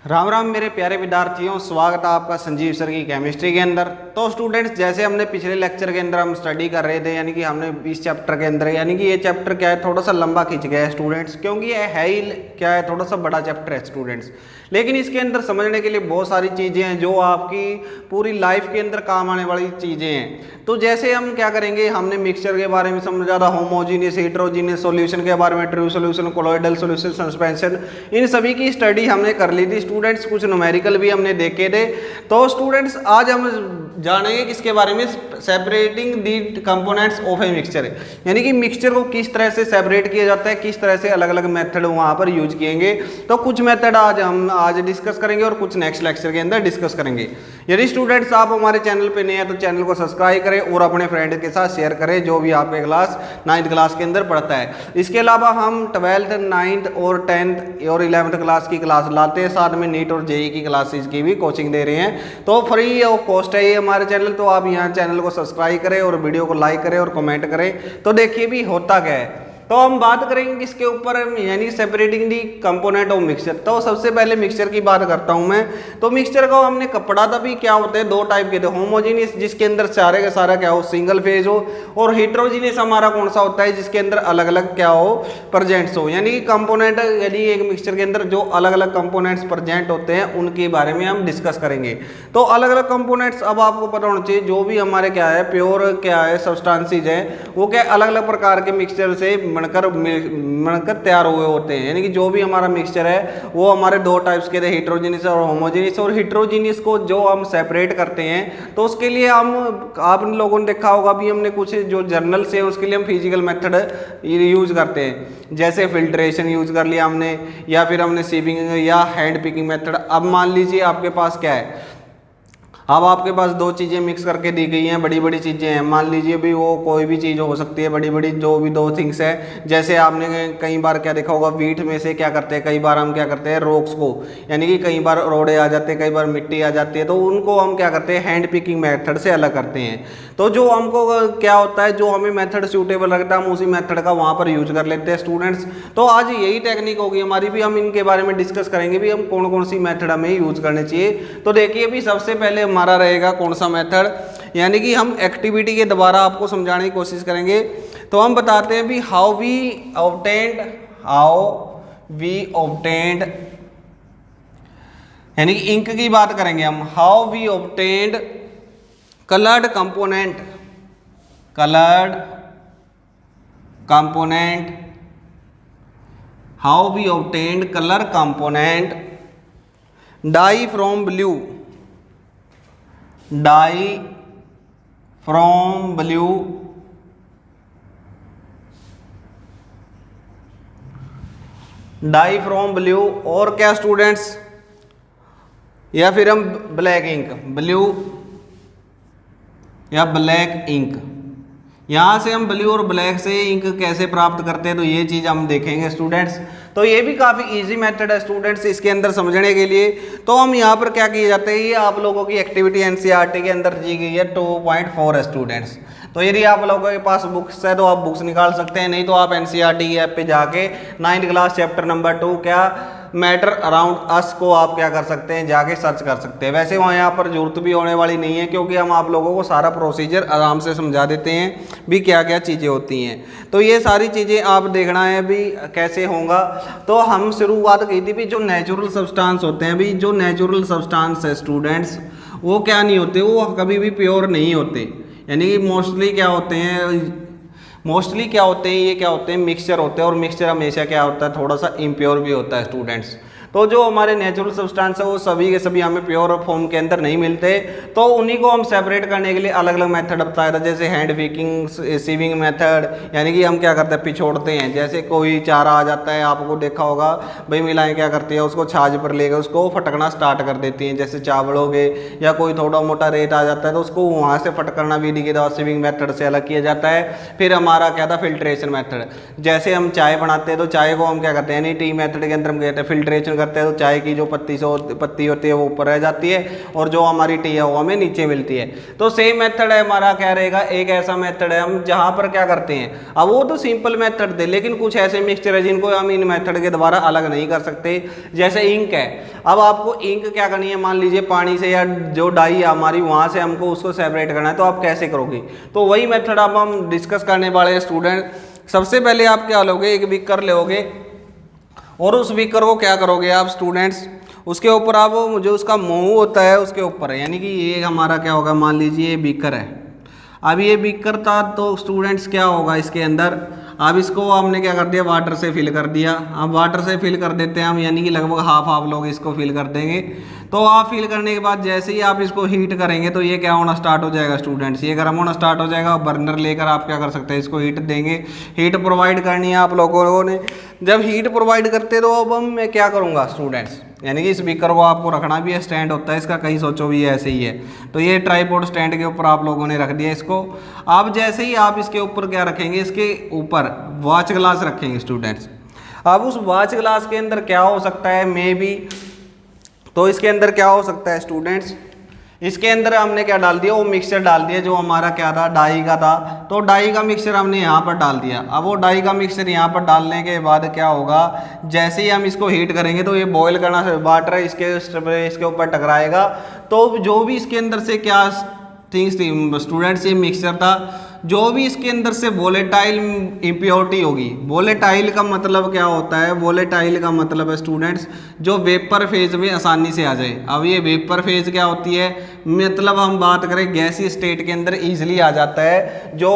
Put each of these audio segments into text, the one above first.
राम राम मेरे प्यारे विद्यार्थियों, स्वागत है आपका संजीव सर की केमिस्ट्री के अंदर। तो स्टूडेंट्स, जैसे हमने पिछले लेक्चर के अंदर हम स्टडी कर रहे थे, यानी कि हमने इस चैप्टर के अंदर, यानी कि ये चैप्टर क्या है, थोड़ा सा लंबा खींच गया है स्टूडेंट्स, क्योंकि ये है ही क्या है, थोड़ा सा बड़ा चैप्टर है स्टूडेंट्स। लेकिन इसके अंदर समझने के लिए बहुत सारी चीज़ें हैं जो आपकी पूरी लाइफ के अंदर काम आने वाली चीज़ें हैं। तो जैसे हम क्या करेंगे, हमने मिक्सचर के बारे में समझा था, होमोजीनियस हेटेरोजीनियस सॉल्यूशन के बारे में, true solution, colloidal solution, suspension, इन सभी की स्टडी हमने कर ली थी स्टूडेंट्स। कुछ न्यूमेरिकल भी हमने देखे थे। तो स्टूडेंट्स, आज हम जानेंगे किसके बारे में, separating the components of a mixture, यानी कि मिक्सचर को किस तरह से सेपरेट किया जाता है, किस तरह से अलग अलग मेथड वहाँ पर यूज किएंगे। तो कुछ मेथड आज डिस्कस करेंगे और कुछ नेक्स्ट लेक्चर के अंदर डिस्कस करेंगे। यदि स्टूडेंट्स आप हमारे चैनल पे नए हैं तो चैनल को सब्सक्राइब करें और अपने फ्रेंड के साथ शेयर करें जो भी आपके क्लास 9th क्लास के अंदर पढ़ता है। इसके अलावा हम 12th, 9th और 10th और 11th क्लास की क्लास लाते हैं, साथ में नीट और जेई की क्लासेस की भी कोचिंग दे रहे हैं। तो फ्री ऑफ कॉस्ट है ये हमारे चैनल। तो आप यहाँ चैनल को सब्सक्राइब करें और वीडियो को लाइक करें और कमेंट करें। तो देखिए भी होता क्या है। तो हम बात करेंगे किसके ऊपर, यानी separating the component of mixture. तो सबसे पहले मिक्सचर की बात करता हूं मैं। तो मिक्सचर को हमने पढ़ा था भी, क्या होते हैं, दो टाइप के थे। होमोजीनियस, जिसके अंदर सारे का सारा क्या हो, सिंगल फेज हो, और हेटेरोजीनियस हमारा कौन सा होता है, जिसके अंदर अलग अलग क्या हो, प्रेजेंट्स हो, यानी कि कंपोनेंट, यदि एक मिक्सचर के अंदर जो अलग अलग कंपोनेंट्स प्रेजेंट होते हैं उनके बारे में हम डिस्कस करेंगे। तो अलग अलग कंपोनेंट्स अब आपको पता होना चाहिए, जो भी हमारे क्या है, प्योर क्या है, सब्सटेंसेस है, वो क्या अलग अलग प्रकार के मिक्सचर से बनकर तैयार हुए होते हैं। यानी कि जो भी हमारा मिक्सचर है वो हमारे दो टाइप्स के थे, हेटेरोजीनियस और होमोजीनियस। और हेटेरोजीनियस को जो हम सेपरेट करते हैं तो उसके लिए हम, आप लोगों ने देखा होगा भी, हमने कुछ जो जर्नल्स हैं उसके लिए हम फिजिकल मेथड यूज करते हैं, जैसे फिल्ट्रेशन यूज कर लिया हमने, या फिर हमने सीविंग या हैंड पिकिंग मेथड। अब मान लीजिए आपके पास क्या है, अब आपके पास दो चीज़ें मिक्स करके दी गई हैं, बड़ी बड़ी चीज़ें हैं। मान लीजिए भी वो कोई भी चीज़ हो सकती है, बड़ी बड़ी जो भी दो थिंग्स है। जैसे आपने कई बार क्या देखा होगा, वीट में से क्या करते हैं, कई बार हम क्या करते हैं, रॉक्स को, यानी कि कई बार रोड़े आ जाते हैं, कई बार मिट्टी आ जाती है, तो उनको हम क्या करते हैं, हैंड पिकिंग मेथड से अलग करते हैं। तो जो हमको क्या होता है, जो हमें मेथड सूटेबल लगता है हम उसी मेथड का वहाँ पर यूज कर लेते हैं स्टूडेंट्स। तो आज यही टेक्निक होगी हमारी भी, हम इनके बारे में डिस्कस करेंगे भी, हम कौन कौन सी मेथड हमें यूज करनी चाहिए। तो देखिए भी, सबसे पहले हमारा रहेगा कौन सा मेथड, यानी कि हम एक्टिविटी के द्वारा आपको समझाने की कोशिश करेंगे। तो हम बताते हैं भी, हाउ वी ऑब्टेंड, यानी कि इंक की बात करेंगे हम। How we obtained coloured component, how we obtained colour component dye from blue, dye from blue, और क्या स्टूडेंट्स, या फिर हम ब्लैक इंक, ब्लू या ब्लैक इंक। यहाँ से हम ब्लू और ब्लैक से इंक कैसे प्राप्त करते हैं, तो ये चीज़ हम देखेंगे स्टूडेंट्स। तो ये भी काफ़ी इजी मेथड है स्टूडेंट्स इसके अंदर समझने के लिए। तो हम यहाँ पर क्या किए जाते हैं, ये आप लोगों की एक्टिविटी एनसीईआरटी के अंदर दी गई है 2.4 है स्टूडेंट्स। तो यदि आप लोगों के पास बुक्स है तो आप बुक्स निकाल सकते हैं, नहीं तो आप एनसीईआरटी ऐप पे जाके 9th क्लास चैप्टर नंबर 2 क्या मैटर अराउंड अस को आप क्या कर सकते हैं, जाके सर्च कर सकते हैं। वैसे वहाँ यहाँ पर जरूरत भी होने वाली नहीं है, क्योंकि हम आप लोगों को सारा प्रोसीजर आराम से समझा देते हैं भी, क्या क्या चीज़ें होती हैं। तो ये सारी चीज़ें आप देखना है भी कैसे होगा। तो हम शुरुआत की थी भी, जो नेचुरल सब्सटेंस होते हैं भी, जो नेचुरल सब्सटेंस है स्टूडेंट्स, वो क्या नहीं होते, वो कभी भी प्योर नहीं होते। यानी कि मोस्टली क्या होते हैं, ये क्या होते हैं, मिक्सचर होते हैं। और मिक्सचर हमेशा क्या होता है, थोड़ा सा इम्प्योर भी होता है स्टूडेंट्स। तो जो हमारे नेचुरल सब्सटेंस है वो सभी के सभी हमें प्योर फॉर्म के अंदर नहीं मिलते। तो उन्हीं को हम सेपरेट करने के लिए अलग अलग मेथड बताया था, जैसे हैंड पिकिंग, सीविंग मेथड, यानी कि हम क्या करते हैं, पिछोड़ते हैं। जैसे कोई चारा आ जाता है, आपको देखा होगा भाई, महिलाएं क्या करती है, उसको छाछ पर लेकर उसको फटकना स्टार्ट कर देती हैं। जैसे चावल हो गए, या कोई थोड़ा मोटा रेत आ जाता है तो उसको वहाँ से फटकना विधि के द्वारा सीविंग मेथड से अलग किया जाता है। फिर हमारा क्या था, फिल्ट्रेशन मेथड। जैसे हम चाय बनाते हैं तो चाय को हम क्या करते हैं, यानी टी मेथड के अंदर हम कहते हैं फिल्ट्रेशन करते हैं तो चाय की जो पत्ती होती है वो ऊपर रह जाती है और जो हमारी टी है वो हमें नीचे मिलती है। तो सेम मेथड है हमारा, क्या रहेगा, एक ऐसा मेथड है हम जहाँ पर क्या करते हैं, अब वो तो सिंपल मेथड थे, लेकिन कुछ ऐसे मिक्सचर है जिनको हम इन मेथड के द्वारा अलग नहीं कर सकते। जैसे इंक है, अब आपको इंक क्या करनी है, मान लीजिए पानी से या जो डाई है हमारी वहाँ से हमको उसको सेपरेट करना है, तो आप कैसे करोगे, तो वही मेथड अब हम डिस्कस करने वाले हैं स्टूडेंट। सबसे पहले आप क्या लोगे, एक बीकर लोगे और उस बीकर को क्या करोगे आप स्टूडेंट्स, उसके ऊपर आप जो उसका मुंह होता है उसके ऊपर है, यानी कि ये हमारा क्या होगा, मान लीजिए ये बीकर है। अब ये बीकर था तो स्टूडेंट्स क्या होगा इसके अंदर, अब इसको हमने क्या कर दिया, वाटर से फिल कर दिया। अब वाटर से फिल कर देते हैं हम, यानी कि लगभग हाफ लोग इसको फिल कर देंगे। तो आप फिल करने के बाद जैसे ही आप इसको हीट करेंगे तो ये क्या होना स्टार्ट हो जाएगा स्टूडेंट्स, ये गर्म होना स्टार्ट हो जाएगा। बर्नर लेकर आप क्या कर सकते हैं, इसको हीट देंगे, हीट प्रोवाइड करनी है आप लोगों ने। जब हीट प्रोवाइड करते तो अब मैं क्या करूँगा स्टूडेंट्स, यानी कि इस बीकर को आपको रखना भी है, स्टैंड होता है इसका, कहीं सोचो भी ऐसे ही है। तो ये ट्राइपॉड स्टैंड के ऊपर आप लोगों ने रख दिया इसको। अब जैसे ही आप इसके ऊपर क्या रखेंगे, इसके ऊपर वॉच ग्लास रखेंगे स्टूडेंट्स। अब उस वॉच ग्लास के अंदर क्या हो सकता है, मे बी, तो इसके अंदर क्या हो सकता है स्टूडेंट्स, इसके अंदर हमने क्या डाल दिया, वो मिक्सचर डाल दिया जो हमारा क्या था, डाई का था। तो डाई का मिक्सचर हमने यहाँ पर डाल दिया। अब वो डाई का मिक्सचर यहाँ पर डालने के बाद क्या होगा, जैसे ही हम इसको हीट करेंगे तो ये बॉयल करना, वाटर इसके ऊपर टकराएगा। तो जो भी इसके अंदर से क्या थिंग्स थी स्टूडेंट्स, ये मिक्सचर था, जो भी इसके अंदर से वोलेटाइल इम्प्योरिटी होगी। वोलेटाइल का मतलब क्या होता है, वोलेटाइल का मतलब है स्टूडेंट्स जो वेपर फेज में आसानी से आ जाए। अब ये वेपर फेज क्या होती है, मतलब हम बात करें गैसी स्टेट के अंदर इजीली आ जाता है, जो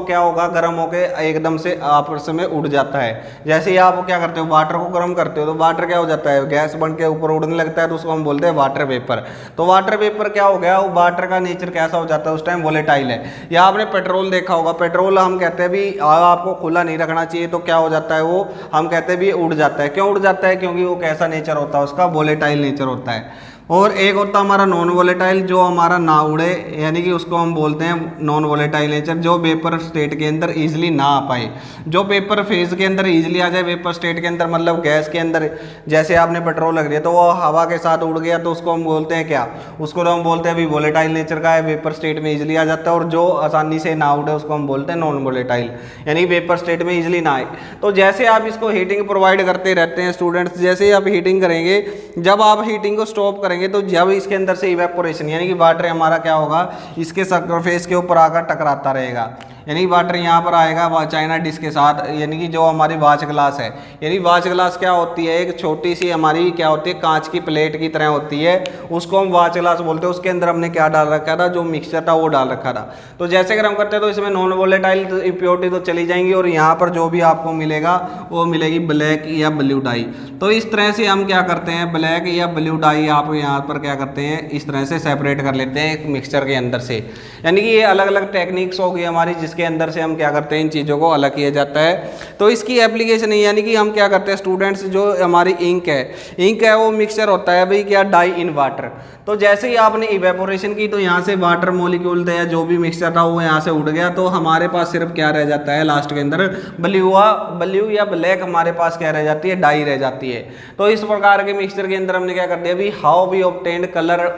क्या होगा, गर्म होके एकदम से आपस में उड़ जाता है। जैसे ही आप क्या करते हो, वाटर को गर्म करते हो तो वाटर क्या हो जाता है, गैस बन के ऊपर उड़ने लगता है, तो उसको हम बोलते हैं वाटर वेपर। तो वाटर वेपर क्या हो गया, वो वाटर का नेचर कैसा हो जाता है उस टाइम, वोलेटाइल है। या आपने पेट्रोल देखा होगा, पेट्रोल हम कहते हैं भी आपको खुला नहीं रखना चाहिए, तो क्या हो जाता है, वो हम कहते हैं भी उड़ जाता है। क्यों उड़ जाता है, क्योंकि वो कैसा नेचर होता है उसका, वोलेटाइल नेचर होता है। और एक होता है हमारा नॉन वोलेटाइल, जो हमारा ना उड़े, यानी कि उसको हम बोलते हैं नॉन वोलेटाइल नेचर, जो वेपर स्टेट के अंदर इजीली ना आ पाए, जो वेपर फेज के अंदर इजीली आ जाए। वेपर स्टेट के अंदर मतलब गैस के अंदर, जैसे आपने पेट्रोल रख दिया तो वो हवा के साथ उड़ गया, तो उसको हम बोलते हैं क्या, उसको तो हम बोलते हैं अभी वोलेटाइल नेचर का है, वेपर स्टेट में इजीली आ जाता है। और जो आसानी से ना उड़े उसको हम बोलते हैं नॉन वोलेटाइल, यानी वेपर स्टेट में इजीली ना आए। तो जैसे आप इसको हीटिंग प्रोवाइड करते रहते हैं स्टूडेंट्स, जैसे ही आप हीटिंग करेंगे, जब आप हीटिंग को स्टॉप करेंगे तो जब इसके अंदर से इवेपोरेशन, यानी कि वाटर हमारा क्या होगा, इसके सरफेस के ऊपर आकर टकराता रहेगा, यानी वाटर यहाँ पर आएगा चाइना डिश के साथ, यानी कि जो हमारी वॉच ग्लास है। यानी वॉच ग्लास क्या होती है, एक छोटी सी हमारी क्या होती है, कांच की प्लेट की तरह होती है, उसको हम वॉच ग्लास बोलते हैं। उसके अंदर हमने क्या डाल रखा था, जो मिक्सचर था वो डाल रखा था। तो जैसे अगर हम करते हैं तो इसमें नॉन वोलेटाइल इम्प्योरिटी तो चली जाएंगी, और यहाँ पर जो भी आपको मिलेगा वो मिलेगी ब्लैक या ब्लू डाई। तो इस तरह से हम क्या करते हैं, ब्लैक या ब्लू डाई आप यहाँ पर क्या करते हैं, इस तरह से सेपरेट कर लेते हैं एक मिक्सचर के अंदर से। यानी कि ये अलग अलग टेक्निक्स होगी हमारी, जिसके अंदर से हम क्या करते हैं, इन चीज़ों को अलग किया जाता है। तो इसकी एप्लीकेशन है, यानी कि हम क्या करते हैं स्टूडेंट्स, जो हमारी इंक है वो मिक्सचर होता है भाई क्या, डाई इन वाटर। तो जैसे ही आपने इवेपोरेशन की तो यहाँ से वाटर मॉलिक्यूल था या जो भी मिक्सचर था वो यहाँ से उड़ गया, तो हमारे पास सिर्फ क्या रह जाता है लास्ट के अंदर, ब्लू या ब्लैक हमारे पास क्या रह जाती है, डाई रह जाती है। तो इस प्रकार के मिक्सचर के अंदर हमने क्या कर दिया, अभी how we obtained colour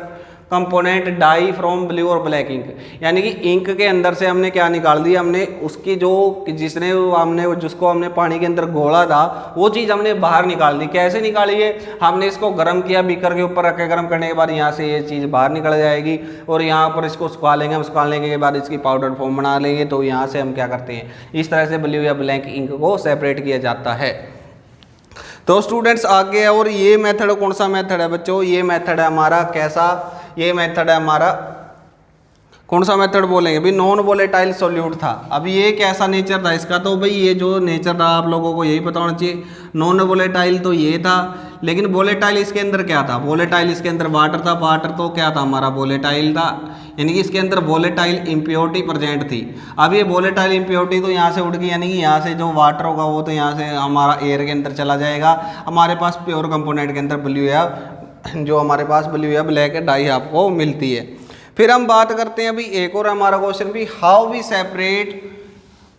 component dye from blue और ब्लैक इंक, यानी कि इंक के अंदर से हमने क्या निकाल दिया, हमने उसकी जो जिसको हमने पानी के अंदर घोला था वो चीज़ हमने बाहर निकाल दी। कैसे निकाली है, हमने इसको गर्म किया, बीकर के ऊपर रख के गर्म करने के बाद यहाँ से ये चीज़ बाहर निकल जाएगी, और यहाँ पर इसको सुखा लेंगे। हम सुखा लेने के बाद इसकी पाउडर फॉर्म बना लेंगे। तो यहाँ से हम क्या करते हैं, इस तरह से ब्लू या ब्लैक इंक को सेपरेट किया जाता है। तो स्टूडेंट्स आगे, और ये मेथड कौन सा मेथड है बच्चों, ये मेथड है हमारा कैसा, ये मेथड है हमारा कौन सा मेथड बोलेंगे भाई, नॉन वोलेटाइल सॉल्यूट था। अब ये कैसा नेचर था इसका, तो भाई ये जो नेचर था आप लोगों को यही पता होना चाहिए। नॉन वोलेटाइल तो ये था, लेकिन वोलेटाइल इसके अंदर क्या था, वोलेटाइल इसके अंदर वाटर था। वाटर तो क्या था हमारा, वोलेटाइल था, यानी कि इसके अंदर वोलेटाइल इम्प्योरिटी प्रेजेंट थी। अब ये वोलेटाइल इम्प्योरिटी तो यहाँ से उड़ गई, यानी कि यहाँ से जो वाटर होगा वो तो यहाँ से हमारा एयर के अंदर चला जाएगा। हमारे पास प्योर कंपोनेंट के अंदर ब्लू या जो हमारे पास ब्लू या ब्लैक डाई आपको मिलती है। फिर हम बात करते हैं अभी एक और हमारा क्वेश्चन भी, how we separate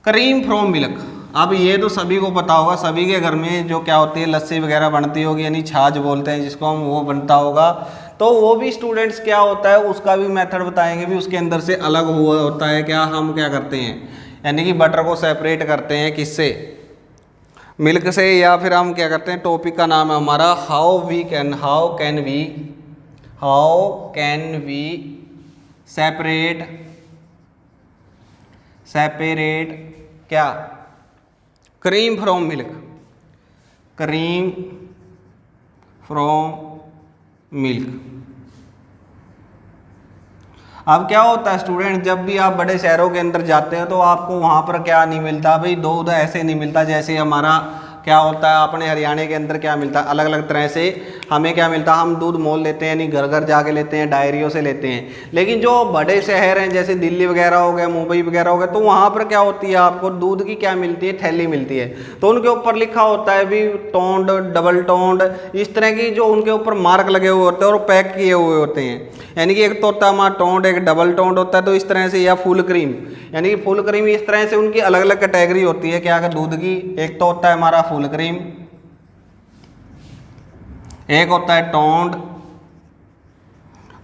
cream from milk. अब ये तो सभी को पता होगा, सभी के घर में जो क्या होती है लस्सी वगैरह बनती होगी, यानी छाछ बोलते हैं जिसको हम, वो बनता होगा। तो वो भी स्टूडेंट्स क्या होता है उसका भी मेथड बताएंगे भी, उसके अंदर से अलग हुआ होता है क्या, हम क्या करते हैं यानी कि बटर को सेपरेट करते हैं किससे, मिल्क से, या फिर हम क्या करते हैं, टॉपिक का नाम है हमारा हाउ कैन वी सेपरेट क्या, क्रीम फ्रॉम मिल्क, अब क्या होता है स्टूडेंट, जब भी आप बड़े शहरों के अंदर जाते हो तो आपको वहाँ पर क्या नहीं मिलता भाई, दूध ऐसे नहीं मिलता जैसे हमारा क्या होता है अपने हरियाणा के अंदर क्या मिलता है, अलग अलग तरह से हमें क्या मिलता है, हम दूध मोल लेते हैं, यानी घर घर जाके लेते हैं, डायरियों से लेते हैं। लेकिन जो बड़े शहर हैं जैसे दिल्ली वगैरह हो गया, मुंबई वगैरह हो गया, तो वहाँ पर क्या होती है आपको दूध की क्या मिलती है, थैली मिलती है। तो उनके ऊपर लिखा होता है भी टोंड, डबल टोंड, इस तरह की जो उनके ऊपर मार्क लगे हुए होते हैं और पैक किए हुए होते हैं। यानी कि एक तो होता है हमारा टोंड, एक डबल टोंड होता है, तो इस तरह से, या फुल क्रीम, यानी कि फुल क्रीम, इस तरह से उनकी अलग अलग कैटेगरी होती है क्या दूध की। एक तो होता है हमारा फुल क्रीम, एक होता है टोंड,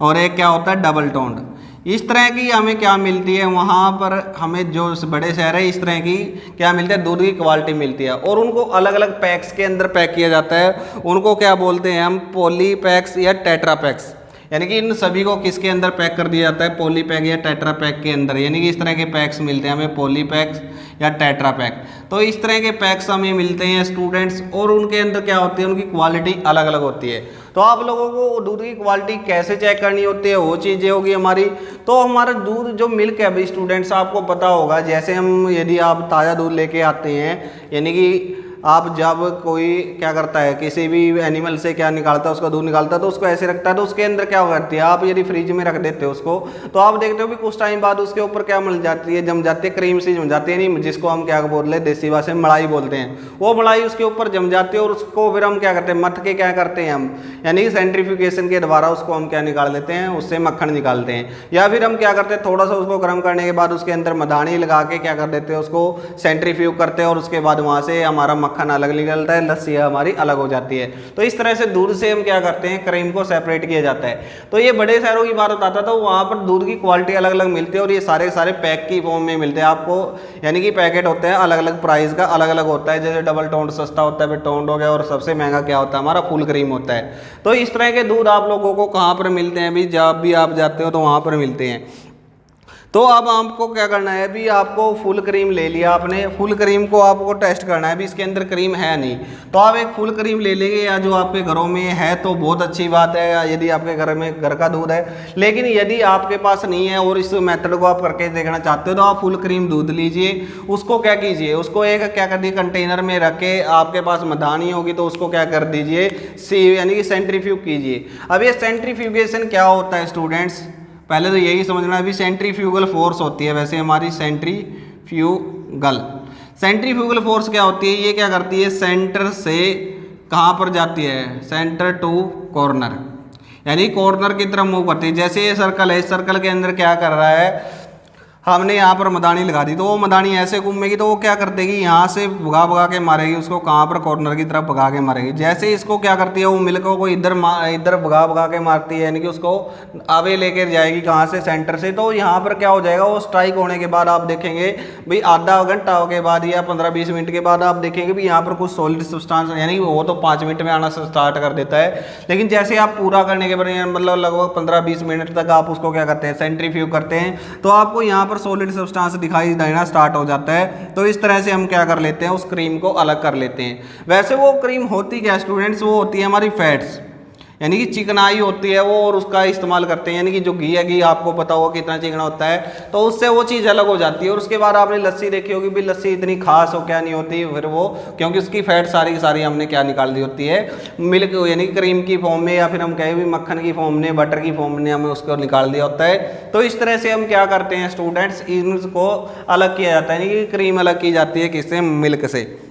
और एक क्या होता है डबल टोंड। इस तरह की हमें क्या मिलती है वहाँ पर, हमें जो बड़े शहर है इस तरह की क्या मिलता है, दूध की क्वालिटी मिलती है, और उनको अलग अलग पैक्स के अंदर पैक किया जाता है। उनको क्या बोलते हैं हम, पॉली पैक्स या टेट्रा पैक्स, यानी कि इन सभी को किसके अंदर पैक कर दिया जाता है, पॉली पैक या टेट्रा पैक के अंदर। यानी कि इस तरह के पैक्स मिलते हैं हमें, पॉली पैक्स या टेट्रा पैक। तो इस तरह के पैक्स हमें मिलते हैं स्टूडेंट्स, और उनके अंदर क्या होती है, उनकी क्वालिटी अलग अलग होती है। तो आप लोगों को दूध की क्वालिटी कैसे चेक करनी होती है, वो चीज़ें होगी हमारी। तो हमारा दूध जो मिल्क है भाई स्टूडेंट्स, आपको पता होगा, जैसे हम यदि आप ताज़ा दूध लेके आते हैं, यानी कि आप जब कोई क्या करता है किसी भी एनिमल से क्या निकालता है, उसका दूध निकालता है, तो उसको ऐसे रखता है, तो उसके अंदर क्या करती है, आप यदि फ्रिज में रख देते हो उसको, तो आप देखते हो कि कुछ टाइम बाद उसके ऊपर क्या मिल जाती है, जम जाती है, क्रीम सी जम जाती है, नहीं जिसको हम क्या बोल रहे हैं देसी भाषा में मलाई बोलते हैं। वो मलाई उसके ऊपर जम जाती है, और उसको फिर हम क्या करते हैं, मथ के क्या करते हैं हम, यानी कि सेंट्रीफ्यूगेशन के द्वारा उसको हम क्या निकाल लेते हैं, उससे मक्खन निकालते हैं। या फिर हम क्या करते हैं, थोड़ा सा उसको गर्म करने के बाद उसके अंदर मधानी लगा के क्या कर देते हैं, उसको सेंट्रीफ्यूग करते हैं, और उसके बाद वहाँ से हमारा मक्खन अलग निकलता है, लस्सी हमारी अलग हो जाती है। तो इस तरह से दूध से हम क्या करते हैं, क्रीम को सेपरेट किया जाता है। तो ये बड़े शहरों की बात बताता था, वहाँ पर दूध की क्वालिटी अलग अलग मिलती है, और ये सारे सारे पैक की फॉर्म में मिलते हैं आपको, यानी कि पैकेट होते हैं अलग अलग प्राइस का, अलग अलग होता है। जैसे डबल टोंड सस्ता होता है, फिर टोंड हो गया, और सबसे महंगा क्या होता है हमारा फुल क्रीम होता है। तो इस तरह के दूध आप लोगों को कहाँ पर मिलते हैं भी, जब भी आप जाते हो तो वहाँ पर मिलते हैं। तो अब आपको क्या करना है भी, आपको फुल क्रीम ले लिया आपने, फुल क्रीम को आपको टेस्ट करना है भी इसके अंदर क्रीम है नहीं, तो आप एक फुल क्रीम ले लेंगे, या जो आपके घरों में है तो बहुत अच्छी बात है, यदि आपके घर में घर का दूध है। लेकिन यदि आपके पास नहीं है और इस मेथड को आप करके देखना चाहते हो, तो आप फुल क्रीम दूध लीजिए, उसको क्या कीजिए, उसको एक क्या कर दीजिए कंटेनर में रख के, आपके पास मधानी होगी तो उसको क्या कर दीजिए, यानी कि सेंट्रीफ्यूग कीजिए। अब ये सेंट्रीफ्यूगेशन क्या होता है स्टूडेंट्स, पहले तो यही समझना है भी सेंट्रीफ्यूगल फोर्स होती है वैसे हमारी, सेंट्रीफ्यूगल फोर्स क्या होती है, ये क्या करती है, सेंटर से कहाँ पर जाती है, सेंटर टू कॉर्नर, यानी कॉर्नर की तरफ मूव करती है। जैसे ये सर्कल है, इस सर्कल के अंदर क्या कर रहा है, हमने यहाँ पर मदानी लगा दी, तो वो मदानी ऐसे घूमेगी, तो वो क्या कर देगी, यहाँ से भगा भगा के मारेगी उसको, कहाँ पर कॉर्नर की तरफ भगा के मारेगी। जैसे इसको क्या करती है, वो मिल्क को इधर भगा भगा के मारती है, यानी कि उसको आगे लेकर जाएगी, कहाँ से, सेंटर से। तो यहाँ पर क्या हो जाएगा, वो स्ट्राइक होने के बाद आप देखेंगे भाई आधा घंटा के बाद या 15-20 मिनट के बाद आप देखेंगे भी यहाँ पर कुछ सॉलिड सब्सटेंस, यानी वो तो 5 मिनट में आना स्टार्ट कर देता है, लेकिन जैसे आप पूरा करने के बाद मतलब लगभग 15-20 मिनट तक आप उसको क्या करते हैं, सेंट्रीफ्यूग करते हैं, तो आपको यहाँ सॉलिड सब्सटेंस दिखाई देना स्टार्ट हो जाता है। तो इस तरह से हम क्या कर लेते हैं, उस क्रीम को अलग कर लेते हैं। वैसे वो क्रीम होती क्या स्टूडेंट्स, वो होती है हमारी फैट्स, यानी कि चिकनाई होती है वो, और उसका इस्तेमाल करते हैं, यानी कि जो घी है, घी आपको पता होगा कितना चिकना होता है, तो उससे वो चीज़ अलग हो जाती है। और उसके बाद आपने लस्सी देखी होगी भी, लस्सी इतनी खास हो क्या नहीं होती, फिर वो क्योंकि उसकी फैट सारी की सारी हमने क्या निकाल दी होती है, मिल्क यानी क्रीम की फॉर्म में, या फिर हम कहें भी मक्खन की फॉर्म में, बटर की फॉर्म में हमें उसको निकाल दिया होता है। तो इस तरह से हम क्या करते हैं स्टूडेंट्स, इनको अलग किया जाता है, यानी कि क्रीम अलग की जाती है किससे, मिल्क से।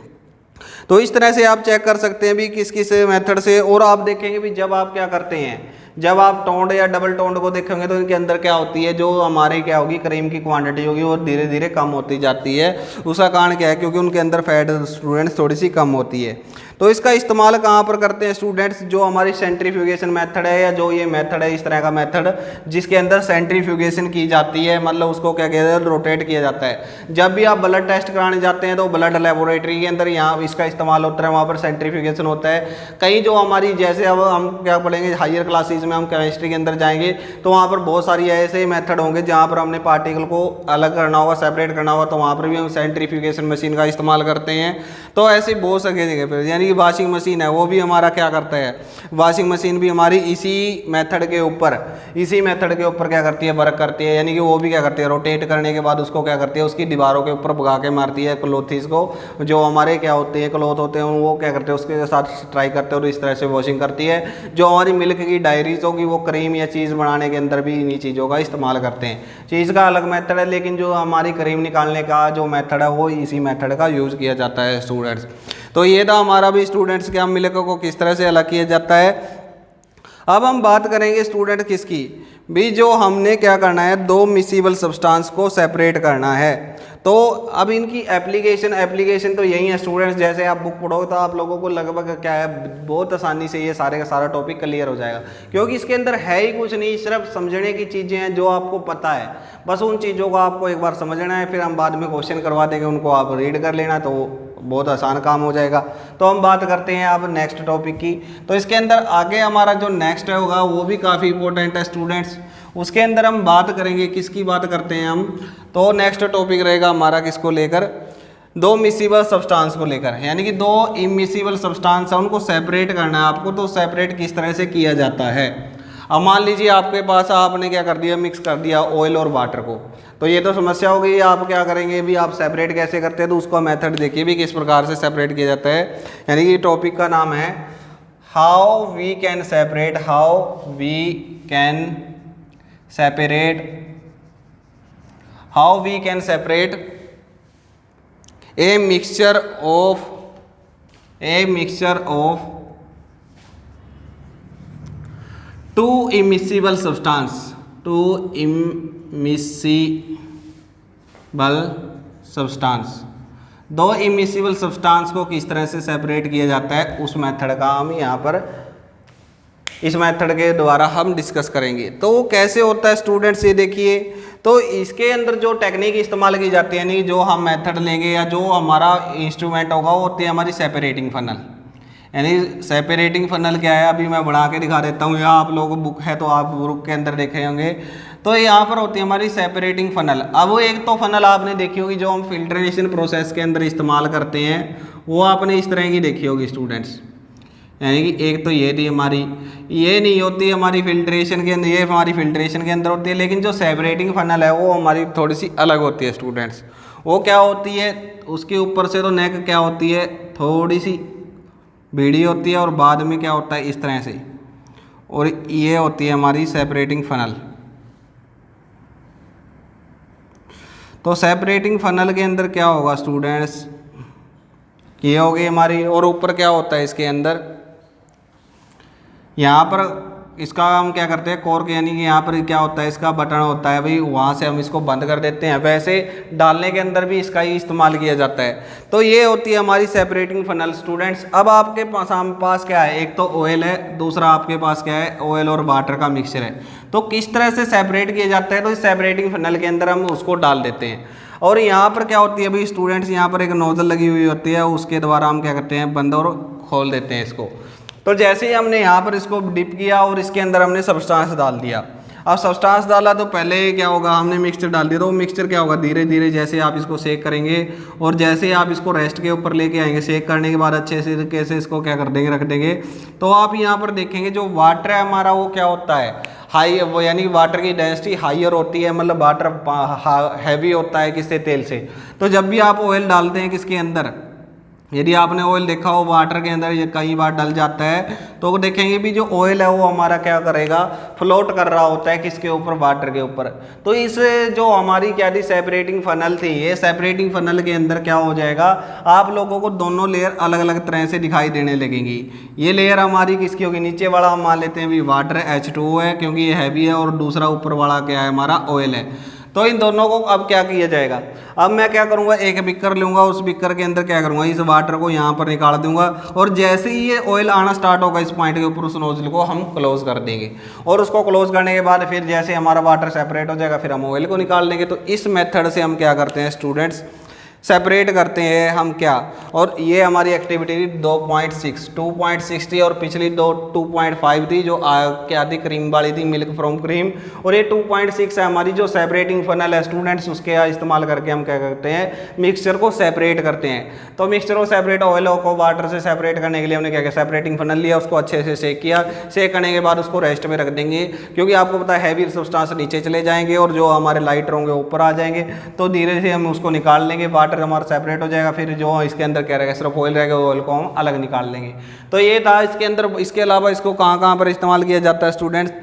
तो इस तरह से आप चेक कर सकते हैं भी किस किस मेथड से। और आप देखेंगे भी जब आप क्या करते हैं, जब आप टोंड या डबल टोंड को देखेंगे तो इनके अंदर क्या होती है, जो हमारी क्या होगी क्रीम की क्वांटिटी होगी वो धीरे धीरे कम होती जाती है। उसका कारण क्या है, क्योंकि उनके अंदर फैट स्टूडेंट्स थोड़ी सी कम होती है। तो इसका इस्तेमाल कहाँ पर करते हैं स्टूडेंट्स, जो हमारी सेंट्रीफ्यूगेशन मेथड है या जो ये मेथड है इस तरह का मेथड जिसके अंदर सेंट्रीफ्यूगेशन की जाती है, मतलब उसको क्या कहते हैं रोटेट किया जाता है। जब भी आप ब्लड टेस्ट कराने जाते हैं तो ब्लड लेबोरेटरी के अंदर यहाँ इसका इस्तेमाल होता है, वहाँ पर सेंट्रीफ्यूगेशन होता है। कहीं जो हमारी जैसे अब हम क्या पढ़ेंगे हायर क्लासेस में, हम केमिस्ट्री के अंदर जाएंगे तो वहाँ पर बहुत सारी ऐसे मेथड होंगे जहाँ पर हमने पार्टिकल को अलग करना होगा, सेपरेट करना होगा, तो वहाँ पर भी हम सेंट्रीफ्यूगेशन मशीन का इस्तेमाल करते हैं। तो ऐसी बहुत सारी जगह पर, यानी कि वॉशिंग मशीन है वो भी हमारा क्या करता है, वॉशिंग मशीन भी हमारी इसी मेथड के ऊपर क्या करती है, वर्क करती है। यानी कि वो भी क्या करती है, रोटेट करने के बाद उसको क्या करती है, उसकी दीवारों के ऊपर भगा के मारती है क्लोथ्स को, जो हमारे क्या होते हैं क्लॉथ होते हैं वो क्या करते हैं उसके साथ ट्राई करते हैं और इस तरह से वॉशिंग करती है। जो हमारी मिल्क की डायरीज होगी वो क्रीम या चीज़ बनाने के अंदर भी इन्हीं चीज़ों का इस्तेमाल करते हैं। चीज़ का अलग मेथड है, लेकिन जो हमारी क्रीम निकालने का जो मेथड है वो इसी मेथड का यूज़ किया जाता है स्टूडेंट्स। तो ये था हमारा भी स्टूडेंट्स के, हम मिल्क को किस तरह से अलग किया जाता है। अब हम बात करेंगे स्टूडेंट किसकी भी, जो हमने क्या करना है, दो मिसिबल सब्सटेंस को सेपरेट करना है। तो अब इनकी एप्लीकेशन तो यही है स्टूडेंट्स, जैसे आप बुक पढ़ोगे तो आप लोगों को लगभग क्या है बहुत आसानी से ये सारे का सारा टॉपिक क्लियर हो जाएगा, क्योंकि इसके अंदर है ही कुछ नहीं, सिर्फ समझने की चीज़ें हैं जो आपको पता है, बस उन चीज़ों को आपको एक बार समझना है, फिर हम बाद में क्वेश्चन करवा देंगे, उनको आप रीड कर लेना तो बहुत आसान काम हो जाएगा। तो हम बात करते हैं अब नेक्स्ट टॉपिक की। तो इसके अंदर आगे हमारा जो नेक्स्ट होगा वो भी काफ़ी इंपॉर्टेंट है स्टूडेंट्स। उसके अंदर हम बात करेंगे, किसकी बात करते हैं हम, तो नेक्स्ट टॉपिक रहेगा हमारा किसको लेकर, दो मिसिबल सब्सटेंस को लेकर, यानी कि दो इमिसिबल सब्सटेंस है उनको सेपरेट करना है आपको। तो सेपरेट किस तरह से किया जाता है, अब मान लीजिए आपके पास आपने क्या कर दिया, मिक्स कर दिया ऑयल और वाटर को, तो ये तो समस्या हो गई। आप क्या करेंगे भी, आप सेपरेट कैसे करते हैं, तो उसका मेथड देखिए भी किस प्रकार से सेपरेट किया जाता है। यानी कि टॉपिक का नाम है how we can separate a mixture of two immiscible substance, दो इमिसिबल सब्सटेंस को किस तरह से सेपरेट किया जाता है, उस मेथड का हम यहाँ पर इस मेथड के द्वारा हम डिस्कस करेंगे। तो वो कैसे होता है स्टूडेंट्स, ये देखिए। तो इसके अंदर जो टेक्निक इस्तेमाल की जाती है, यानी जो हम मेथड लेंगे या जो हमारा इंस्ट्रूमेंट होगा वो होती है हमारी सेपरेटिंग फनल। यानी सेपरेटिंग फनल क्या है, अभी मैं बना के दिखा देता हूँ, या आप लोगों को बुक है तो आप बुक के अंदर देखे होंगे। तो यहाँ पर होती है हमारी सेपरेटिंग फनल। अब वो एक तो फनल आपने देखी होगी जो हम फिल्ट्रेशन प्रोसेस के अंदर इस्तेमाल करते हैं, वो आपने इस तरह की देखी होगी स्टूडेंट्स। यानी कि एक तो ये थी हमारी, ये नहीं होती हमारी फिल्ट्रेशन के अंदर, ये हमारी फिल्ट्रेशन के अंदर होती है, लेकिन जो सेपरेटिंग फनल है वो हमारी थोड़ी सी अलग होती है स्टूडेंट्स। वो क्या होती है, उसके ऊपर से तो नेक क्या होती है, थोड़ी सी बीड़ी होती है और बाद में क्या होता है इस तरह से, और ये होती है हमारी सेपरेटिंग फनल। तो सेपरेटिंग फनल के अंदर क्या होगा स्टूडेंट्स, ये होगी हमारी, और ऊपर क्या होता है इसके अंदर, यहाँ पर इसका हम क्या करते हैं कॉर्क, यानी कि यहाँ पर क्या होता है इसका बटन होता है भाई, वहाँ से हम इसको बंद कर देते हैं। वैसे डालने के अंदर भी इसका ही इस्तेमाल किया जाता है। तो ये होती है हमारी सेपरेटिंग फनल स्टूडेंट्स। अब आपके पास क्या है, एक तो ऑयल है, दूसरा आपके पास क्या है, ऑयल और वाटर का मिक्सचर है। तो किस तरह से सेपरेट किया जाता है, तो इस सेपरेटिंग फनल के अंदर हम उसको डाल देते हैं। और यहाँ पर क्या होती है भाई स्टूडेंट्स, यहाँ पर एक नोजल लगी हुई होती है, उसके द्वारा हम क्या करते हैं, बंद और खोल देते हैं इसको। तो जैसे ही हमने यहाँ पर इसको डिप किया और इसके अंदर हमने सब्सटेंस डाल दिया। अब सब्सटेंस डाला तो पहले क्या होगा, हमने मिक्सचर डाल दिया, तो वो मिक्सचर क्या होगा, धीरे धीरे जैसे आप इसको सेक करेंगे और जैसे आप इसको रेस्ट के ऊपर लेके आएंगे, सेक करने के बाद अच्छे से कैसे इसको क्या कर देंगे, रख देंगे। तो आप यहाँ पर देखेंगे जो वाटर है हमारा वो क्या होता है, हाई, वो यानी वाटर की डेंसिटी हाइयर होती है, मतलब वाटर हैवी होता है किससे, तेल से। तो जब भी आप ऑयल डालते हैं किसके अंदर, यदि आपने ऑयल देखा हो वाटर के अंदर ये कई बार डल जाता है तो वो देखेंगे भी जो ऑयल है वो हमारा क्या करेगा, फ्लोट कर रहा होता है किसके ऊपर, वाटर के ऊपर। तो इस जो हमारी क्या थी सेपरेटिंग फनल थी, ये सेपरेटिंग फनल के अंदर क्या हो जाएगा, आप लोगों को दोनों लेयर अलग अलग तरह से दिखाई देने लगेंगी। ये लेयर हमारी किसकी होगी, नीचे वाला हम मान लेते हैं भी वाटर H2O है क्योंकि ये हैवी है, और दूसरा ऊपर वाला क्या है हमारा ऑयल है। तो इन दोनों को अब क्या किया जाएगा, अब मैं क्या करूंगा, एक बिकर लूंगा, उस बिकर के अंदर क्या करूंगा, इस वाटर को यहाँ पर निकाल दूंगा, और जैसे ही ये ऑयल आना स्टार्ट होगा इस पॉइंट के ऊपर, उस नोजल को हम क्लोज कर देंगे, और उसको क्लोज करने के बाद फिर जैसे हमारा वाटर सेपरेट हो जाएगा फिर हम ऑयल को निकाल लेंगे। तो इस मेथड से हम क्या करते हैं स्टूडेंट्स, सेपरेट करते हैं हम क्या, और ये हमारी एक्टिविटी 2.6 थी, और पिछली 2.5 थी जो क्या थी, क्रीम वाली थी, मिल्क फ्रॉम क्रीम, और ये 2.6 है हमारी जो सेपरेटिंग फनल है स्टूडेंट्स, उसके इस्तेमाल करके हम क्या करते हैं, मिक्सचर को सेपरेट करते हैं। तो मिक्सचर को सेपरेट, ऑयल को वाटर से सेपरेट करने के लिए हमने क्या किया, सेपरेटिंग फनल लिया, उसको अच्छे से सेक किया, सेक करने के बाद उसको रेस्ट में रख देंगे, क्योंकि आपको पता है हैवी सब्सटेंस नीचे चले जाएंगे और जो हमारे लाइटर होंगे ऊपर आ जाएंगे, तो धीरे से हम उसको निकाल लेंगे, वाटर हमारा सेपरेट हो जाएगा, फिर जो इसके अंदर क्या रहेगा, सिर्फ ऑयल रहेगा, ऑयल को हम अलग निकाल लेंगे। तो ये था इसके अंदर। इसके अलावा इसको कहाँ कहाँ पर इस्तेमाल किया जाता है स्टूडेंट्स,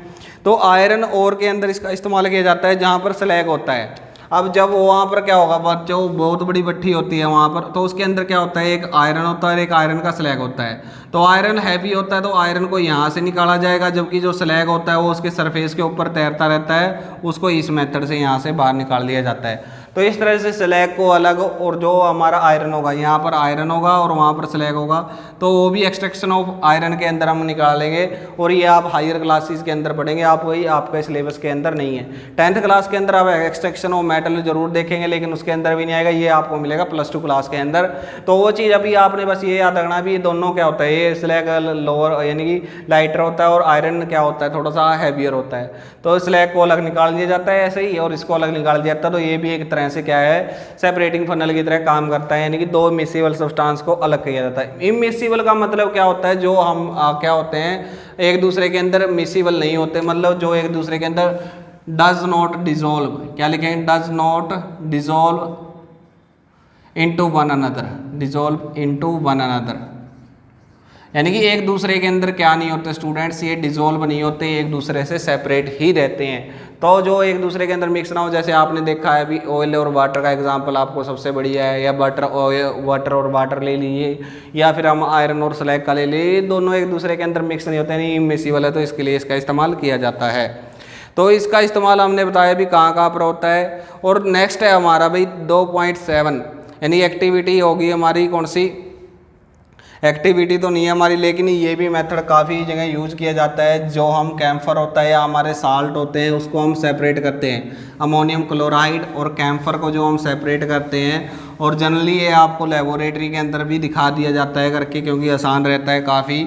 तो आयरन ओर के अंदर इसका इस्तेमाल किया जाता है जहाँ पर स्लैग होता है। अब जब वहाँ पर क्या होगा, जो बहुत बड़ी भट्ठी होती है वहाँ पर, तो उसके अंदर क्या होता है, एक आयरन होता है और एक आयरन का स्लैग होता है। तो आयरन हैवी होता है तो आयरन को यहाँ से निकाला जाएगा, जबकि जो स्लैग होता है वो उसके सरफेस के ऊपर तैरता रहता है, उसको इस मेथड से यहाँ से बाहर निकाल दिया जाता है। तो इस तरह से स्लैग को अलग, और जो हमारा आयरन होगा, यहाँ पर आयरन होगा और वहाँ पर स्लैग होगा, तो वो भी एक्सट्रैक्शन ऑफ आयरन के अंदर हम निकालेंगे, और ये आप हायर क्लासेस के अंदर पढ़ेंगे, आप वही आपके सिलेबस के अंदर नहीं है। 10th क्लास के अंदर आप एक्सट्रैक्शन ऑफ मेटल जरूर देखेंगे, लेकिन उसके अंदर भी नहीं आएगा, ये आपको मिलेगा +2 क्लास के अंदर। तो वो चीज़ अभी आपने बस ये याद रखना भी, ये दोनों क्या होता है, ये स्लैग लोअर यानी कि लाइटर होता है, और आयरन क्या होता है, थोड़ा सा हैवियर होता है। तो स्लैग को अलग निकाल दिया जाता है ऐसे ही, और इसको अलग निकाल दिया जाता है। तो ये भी एक तरह से क्या है, सेपरेटिंग फनल की तरह काम करता है, यानी कि दो मिक्सिबल सब्सटेंस को अलग किया जाता है। इमिक्सिबल का मतलब क्या होता है, जो हम क्या होते हैं, एक दूसरे के अंदर मिक्सिबल नहीं होते, मतलब जो एक दूसरे के अंदर डज नॉट डिजोल्व, क्या लिखेंगे, does not dissolve into one another, dissolve into one another, यानी कि एक दूसरे के अंदर क्या नहीं होते स्टूडेंट्स, ये डिजोल्व नहीं होते, एक दूसरे से सेपरेट ही रहते हैं। तो जो एक दूसरे के अंदर मिक्स ना हो, जैसे आपने देखा है अभी ऑयल और वाटर का एग्जांपल आपको सबसे बढ़िया है, या वाटर और वाटर ले लीजिए, या फिर हम आयरन और स्लैग का ले लीजिए, दोनों एक दूसरे के अंदर मिक्स नहीं होते, नहीं इमिक्सिबल है, तो इसके लिए इसका इस्तेमाल किया जाता है। तो इसका इस्तेमाल हमने बताया भी कहाँ कहाँ पर होता है। और नेक्स्ट है हमारा भाई 2.7, यानी एक्टिविटी होगी हमारी कौन सी, एक्टिविटी तो नहीं है हमारी, लेकिन ये भी मेथड काफ़ी जगह यूज़ किया जाता है। जो हम कैम्फर होता है या हमारे साल्ट होते हैं उसको हम सेपरेट करते हैं, अमोनियम क्लोराइड और कैम्फर को जो हम सेपरेट करते हैं, और जनरली ये आपको लेबोरेटरी के अंदर भी दिखा दिया जाता है करके, क्योंकि आसान रहता है, काफ़ी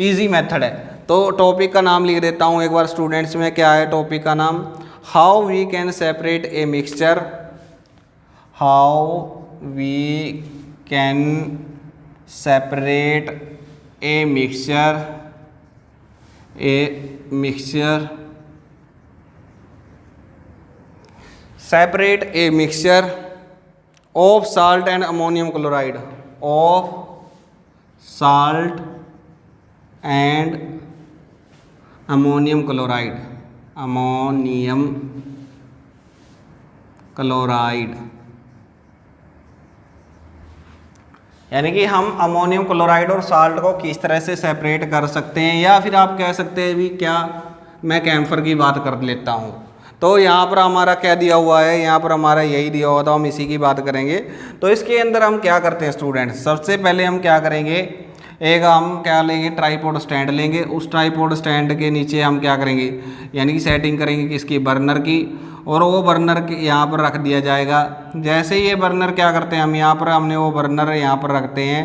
ईजी मेथड है। तो टॉपिक का नाम लिख देता हूँ एक बार स्टूडेंट्स में, क्या है टॉपिक का नाम, how we can separate a mixture, how we can separate a mixture separate a mixture of salt and ammonium chloride, of salt and ammonium chloride, ammonium chloride, यानी कि हम अमोनियम क्लोराइड और salt को किस तरह से सेपरेट कर सकते हैं, या फिर आप कह सकते हैं भी क्या, मैं कैम्फर की बात कर लेता हूँ। तो यहाँ पर हमारा क्या दिया हुआ है, यहाँ पर हमारा यही दिया हुआ था, हम इसी की बात करेंगे। तो इसके अंदर हम क्या करते हैं स्टूडेंट्स, सबसे पहले हम क्या करेंगे, एक हम क्या लेंगे, ट्राईपोड स्टैंड लेंगे, उस ट्राईपोड स्टैंड के नीचे हम क्या करेंगे, यानी कि सेटिंग करेंगे किसकी, बर्नर की, और वो बर्नर यहाँ पर रख दिया जाएगा। जैसे ही ये बर्नर क्या करते हैं, हम यहाँ पर हमने वो बर्नर यहाँ पर रखते हैं,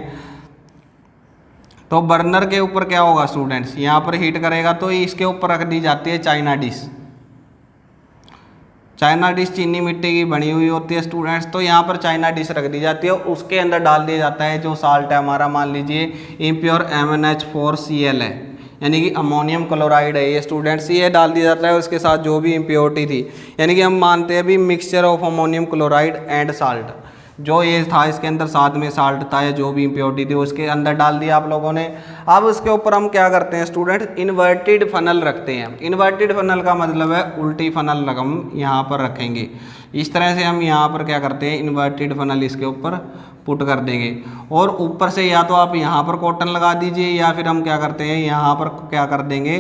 तो बर्नर के ऊपर क्या होगा स्टूडेंट्स, यहाँ पर हीट करेगा, तो इसके ऊपर रख दी जाती है चाइना डिश। चाइना डिश चीनी मिट्टी की बनी हुई होती है स्टूडेंट्स, तो यहाँ पर चाइना डिश रख दी जाती है, उसके अंदर डाल दिया जाता है जो साल्ट है हमारा, मान लीजिए इम्प्योर MnH4Cl है, यानी कि अमोनियम क्लोराइड है ये स्टूडेंट्स, ये डाल दिया जाता है, उसके साथ जो भी इम्प्योरिटी थी, यानी कि हम मानते हैं भी mixture of ammonium chloride and salt. जो ये था इसके अंदर साथ में साल्ट था या जो भी इम्प्योरिटी थी उसके अंदर डाल दिया आप लोगों ने। अब उसके ऊपर हम क्या करते हैं स्टूडेंट, इन्वर्टेड फनल रखते हैं। इन्वर्टेड फनल का मतलब है उल्टी फनल हम यहाँ पर रखेंगे। इस तरह से हम यहाँ पर क्या करते हैं, इन्वर्टेड फनल इसके ऊपर पुट कर देंगे और ऊपर से या तो आप यहाँ पर कॉटन लगा दीजिए या फिर हम क्या करते हैं यहाँ पर क्या कर देंगे,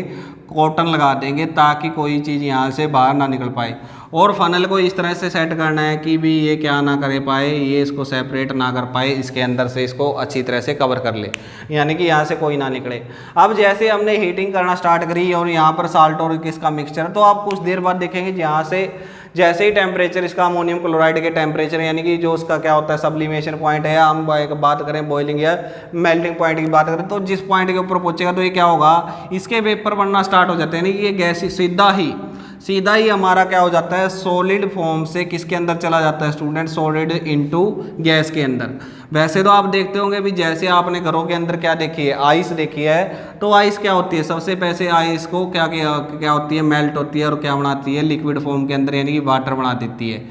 कॉटन लगा देंगे ताकि कोई चीज़ यहाँ से बाहर ना निकल पाए। और फनल को इस तरह से सेट करना है कि भी ये क्या ना करे पाए, ये इसको सेपरेट ना कर पाए, इसके अंदर से इसको अच्छी तरह से कवर कर ले, यानी कि यहाँ से कोई ना निकले। अब जैसे हमने हीटिंग करना स्टार्ट करी और यहाँ पर साल्ट और किसका मिक्सचर, तो आप कुछ देर बाद देखेंगे यहाँ से जैसे ही टेम्परेचर इसका अमोनियम क्लोराइड के टेम्परेचर यानी कि जो उसका क्या होता है सब्लिमेशन पॉइंट है, हम बात करें बॉइलिंग या मेल्टिंग पॉइंट की बात करें, तो जिस पॉइंट के ऊपर पहुंचेगा तो ये क्या होगा, इसके वेपर बनना स्टार्ट हो जाते हैं। यानी कि ये गैस सीधा ही हमारा क्या हो जाता है, सॉलिड फॉर्म से किसके अंदर चला जाता है स्टूडेंट, सॉलिड इनटू गैस के अंदर। वैसे तो आप देखते होंगे भी जैसे आपने घरों के अंदर क्या देखी है, आइस देखी है, तो आइस क्या होती है, सबसे पहले आइस को क्या होती है, मेल्ट होती है और क्या बनाती है, लिक्विड फॉर्म के अंदर यानी कि वाटर बना देती है।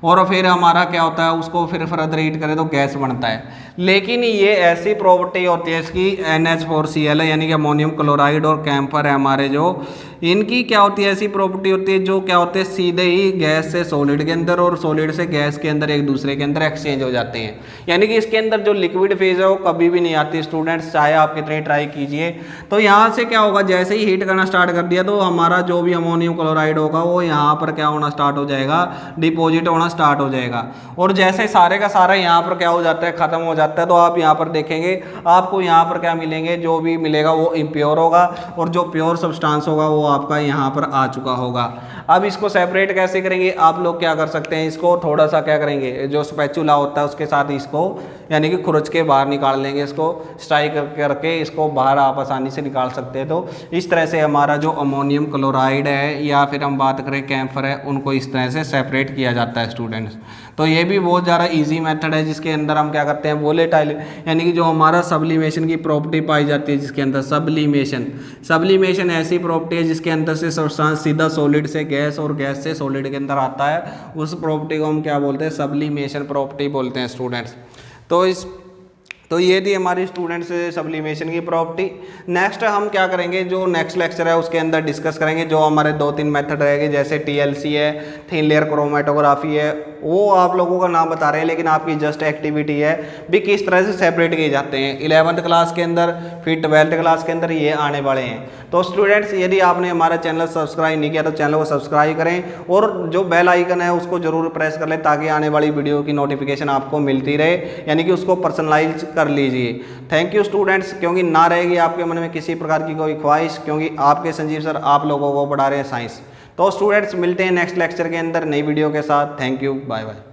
और फिर हमारा क्या होता है, उसको फिर फर्दर हीट करें तो गैस बनता है। लेकिन ये ऐसी प्रॉपर्टी होती है इसकी NH4Cl है यानी कि अमोनियम क्लोराइड और कैम्फर है हमारे जो, इनकी क्या होती है, ऐसी प्रॉपर्टी होती है जो क्या होते हैं सीधे ही गैस से सॉलिड के अंदर और सॉलिड से गैस के अंदर एक दूसरे के अंदर एक्सचेंज हो जाते हैं। यानी कि इसके अंदर जो लिक्विड फेज है वो कभी भी नहीं आती स्टूडेंट्स, चाहे आप कितने ट्राई कीजिए। तो यहाँ से क्या होगा, जैसे ही हीट करना स्टार्ट कर दिया तो हमारा जो भी अमोनियम क्लोराइड होगा वो यहाँ पर क्या होना स्टार्ट हो जाएगा, डिपोजिट होना स्टार्ट हो जाएगा। और जैसे सारे का सारा यहाँ पर क्या हो जाता है, खत्म हो जाता है, तो आप यहाँ पर देखेंगे आपको यहाँ पर क्या मिलेंगे, जो भी मिलेगा वो इम्प्योर होगा और जो प्योर सब्सटेंस होगा वो आपका यहाँ पर आ चुका होगा। अब इसको सेपरेट कैसे करेंगे, आप लोग क्या कर सकते हैं, इसको थोड़ा सा क्या करेंगे, जो स्पैचुला होता है उसके साथ इसको यानी कि खुरच के बाहर निकाल लेंगे, इसको स्ट्राइक करके इसको बाहर आप आसानी से निकाल सकते हैं। तो इस तरह से हमारा जो अमोनियम क्लोराइड है या फिर हम बात करें कैम्फर है, उनको इस तरह से सेपरेट किया जाता है स्टूडेंट्स। तो ये भी बहुत ज़्यादा इजी मेथड है जिसके अंदर हम क्या करते हैं, वोलेटाइल यानी कि जो हमारा सब्लिमेशन की प्रॉपर्टी पाई जाती है, जिसके अंदर सब्लिमेशन ऐसी प्रॉपर्टी है जिसके अंदर से सब्सटेंस सीधा सॉलिड से गैस और गैस से सॉलिड के अंदर आता है, उस प्रॉपर्टी को हम क्या बोलते हैं, सब्लिमेशन प्रॉपर्टी बोलते हैं स्टूडेंट्स। तो ये थी हमारी स्टूडेंट्स सब्लिमेशन की प्रॉपर्टी। नेक्स्ट हम क्या करेंगे, जो नेक्स्ट लेक्चर है उसके अंदर डिस्कस करेंगे जो हमारे 2-3 मेथड रहेंगे, जैसे TLC है, थिन लेयर क्रोमेटोग्राफी है, वो आप लोगों का नाम बता रहे हैं लेकिन आपकी जस्ट एक्टिविटी है भी किस तरह से सेपरेट किए जाते हैं 11th क्लास के अंदर, फिर 12th क्लास के अंदर ये आने वाले हैं। तो स्टूडेंट्स यदि आपने हमारा चैनल सब्सक्राइब नहीं किया तो चैनल को सब्सक्राइब करें और जो बेल आइकन है उसको जरूर प्रेस कर लें ताकि आने वाली वीडियो की नोटिफिकेशन आपको मिलती रहे, यानी कि उसको पर्सनलाइज कर लीजिए। थैंक यू स्टूडेंट्स, क्योंकि ना रहेगी आपके मन में किसी प्रकार की कोई ख्वाहिश, क्योंकि आपके संजीव सर आप लोगों को पढ़ा रहे हैं साइंस। तो स्टूडेंट्स मिलते हैं नेक्स्ट लेक्चर के अंदर नई वीडियो के साथ। Thank you, bye bye.